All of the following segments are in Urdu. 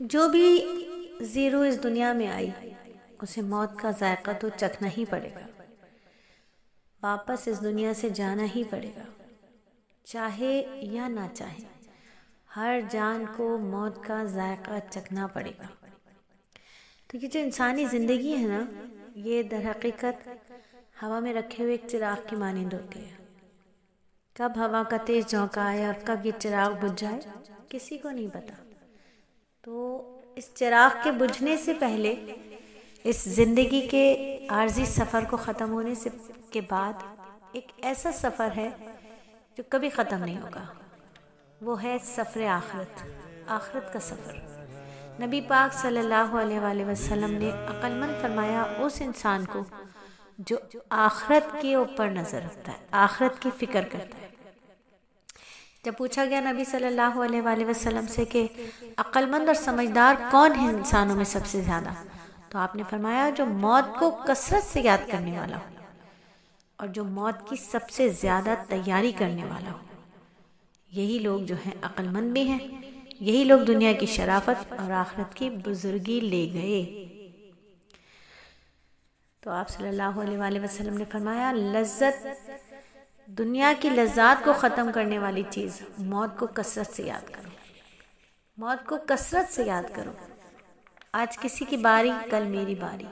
جو بھی زیرو اس دنیا میں آئی اسے موت کا ذائقہ تو چکھنا ہی پڑے گا، واپس اس دنیا سے جانا ہی پڑے گا، چاہے یا نہ چاہے ہر جان کو موت کا ذائقہ چکھنا پڑے گا۔ تو یہ جو انسانی زندگی ہے نا، یہ در حقیقت ہوا میں رکھے ہوئے ایک چراغ کی مانند ہوتی ہے۔ کب ہوا کا تیز جھونکا آئے اور کب یہ چراغ بجھ جائے کسی کو نہیں پتا۔ تو اس چراغ کے بجھنے سے پہلے اس زندگی کے عارضی سفر کو ختم ہونے کے بعد ایک ایسا سفر ہے جو کبھی ختم نہیں ہوگا، وہ ہے سفر آخرت، آخرت کا سفر۔ نبی پاک صلی اللہ علیہ وآلہ وسلم نے عقل مند فرمایا اس انسان کو جو آخرت کے اوپر نظر رکھتا ہے، آخرت کی فکر کرتا ہے۔ جب پوچھا گیا نبی صلی اللہ علیہ وآلہ وسلم سے کہ عقل مند اور سمجھدار کون ہے انسانوں میں سب سے زیادہ، تو آپ نے فرمایا جو موت کو کثرت سے یاد کرنے والا ہو اور جو موت کی سب سے زیادہ تیاری کرنے والا ہو، یہی لوگ جو ہیں عقل مند بھی ہیں، یہی لوگ دنیا کی شرافت اور آخرت کی بزرگی لے گئے۔ تو آپ صلی اللہ علیہ وآلہ وسلم نے فرمایا لذت، دنیا کی لذات کو ختم کرنے والی چیز موت کو کثرت سے یاد کرو، موت کو کثرت سے یاد کرو۔ آج کسی کی باری، کل میری باری،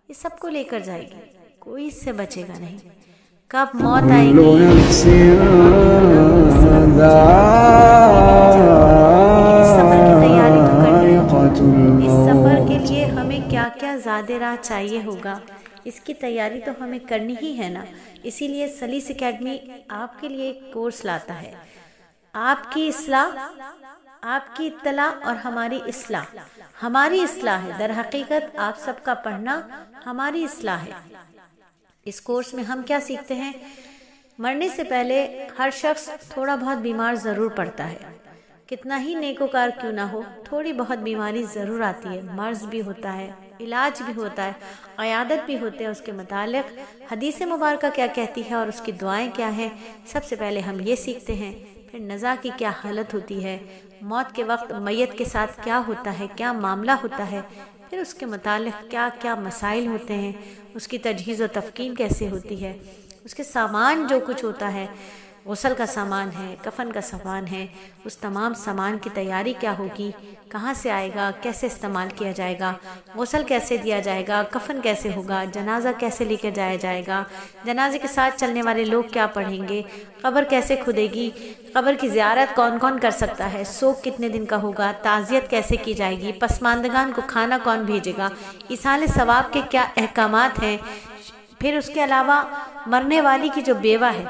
یہ سب کو لے کر جائے گی، کوئی اس سے بچے گا نہیں۔ کب موت آئے گی اس سفر کی تیاری تو کرنی ہے۔ اس سفر کے لیے ہمیں کیا کیا زیادہ راہ چاہیے ہوگا، اس کی تیاری تو ہمیں کرنی ہی ہے نا۔ اسی لیے سلیس اکیڈمی آپ کے لیے ایک کورس لاتا ہے، آپ کی اصلاح، آپ کی اطلاع اور ہماری اصلاح، ہماری اصلاح ہے۔ در حقیقت آپ سب کا پڑھنا ہماری اصلاح ہے۔ اس کورس میں ہم کیا سیکھتے ہیں؟ مرنے سے پہلے ہر شخص تھوڑا بہت بیمار ضرور پڑتا ہے، کتنا ہی نیکوکار کیوں نہ ہو، تھوڑی بہت بیماری ضرور آتی ہے، مرض بھی ہوتا ہے، علاج بھی ہوتا ہے، عیادت بھی ہوتے ہیں۔ اس کے متعلق حدیث مبارکہ کیا کہتی ہے اور اس کی دعائیں کیا ہیں، سب سے پہلے ہم یہ سیکھتے ہیں۔ پھر نزا کی کیا حالت ہوتی ہے، موت کے وقت میت کے ساتھ کیا ہوتا ہے، کیا معاملہ ہوتا ہے، پھر اس کے متعلق کیا کیا مسائل ہوتے ہیں، اس کی تجہیز و تفکین کیسے ہوتی ہے، اس کے سامان جو کچھ ہوتا ہے، غسل کا سامان ہے، کفن کا سامان ہے، اس تمام سامان کی تیاری کیا ہوگی، کہاں سے آئے گا، کیسے استعمال کیا جائے گا، غسل کیسے دیا جائے گا، کفن کیسے ہوگا، جنازہ کیسے لے کے جایا جائے گا، جنازے کے ساتھ چلنے والے لوگ کیا پڑھیں گے، قبر کیسے کھدے گی، قبر کی زیارت کون کون کر سکتا ہے، سوگ کتنے دن کا ہوگا، تعزیت کیسے کی جائے گی، پسماندگان کو کھانا کون بھیجے گا، ایصال ثواب کے کیا احکامات ہیں۔ پھر اس کے علاوہ مرنے والی کی جو بیوہ ہے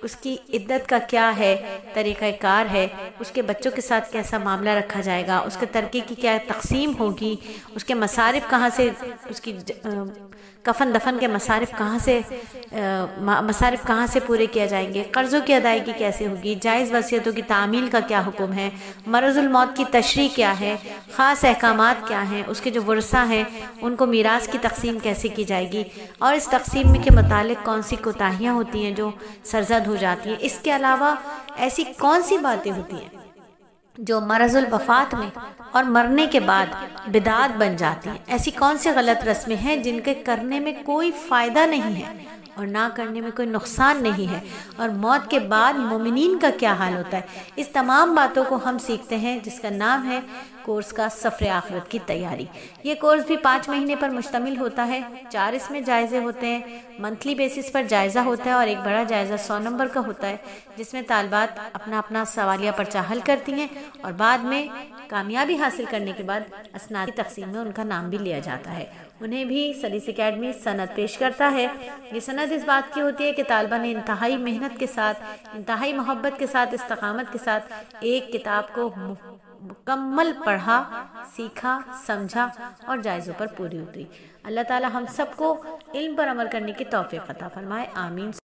اس کی عدت کا کیا ہے طریقہ کار ہے، اس کے بچوں کے ساتھ کیسا معاملہ رکھا جائے گا، اس کے ترکے کی کیا تقسیم ہوگی، اس کے مصارف کہاں سے، اس کی کفن دفن کے مصارف کہاں سے پورے کیا جائیں گے، قرضوں کی ادائیگی کیسے ہوگی، جائز وصیتوں کی تعمیل کا کیا حکم ہے، مرض الموت کی تشریح کیا ہے، خاص احکامات کیا ہیں، اس کے جو ورثہ ہیں ان کو میراث کی تقسیم کیسے کی جائے گی، اور اس تقسیم کے متعلق کون سی کوتاہیاں ہوتی ہیں جو سرزد ہو جاتی ہیں۔ اس کے علاوہ ایسی کون سی باتیں ہوتی ہیں جو مرض الوفات میں اور مرنے کے بعد بدعت بن جاتی ہیں، ایسی کون سی غلط رسمیں ہیں جن کے کرنے میں کوئی فائدہ نہیں ہے اور نہ کرنے میں کوئی نقصان نہیں ہے، اور موت کے بعد مومنین کا کیا حال ہوتا ہے۔ اس تمام باتوں کو ہم سیکھتے ہیں، جس کا نام ہے کورس کا سفر آخرت کی تیاری۔ یہ کورس بھی 5 مہینے پر مشتمل ہوتا ہے، 4 اس میں جائزے ہوتے ہیں، منتھلی بیسس پر جائزہ ہوتا ہے، اور ایک بڑا جائزہ 100 نمبر کا ہوتا ہے، جس میں طالبات اپنا اپنا سوالیہ پرچہ حل کرتی ہیں، اور بعد میں کامیابی حاصل کرنے کے بعد اسناد کی تقسیم میں ان کا نام بھی لیا جاتا ہے۔ انہیں بھی سلیس اکیڈمی سند پیش کرتا ہے۔ یہ سند اس بات کی ہوتی ہے کہ طالبہ نے انتہائی محنت کے ساتھ، انتہائی محبت کے ساتھ، استقامت کے ساتھ ایک کتاب کو مکمل پڑھا، سیکھا، سمجھا اور جائزوں پر پوری اتری۔ اللہ تعالی ہم سب کو علم پر عمل کرنے کی توفیق عطا فرمائے، آمین۔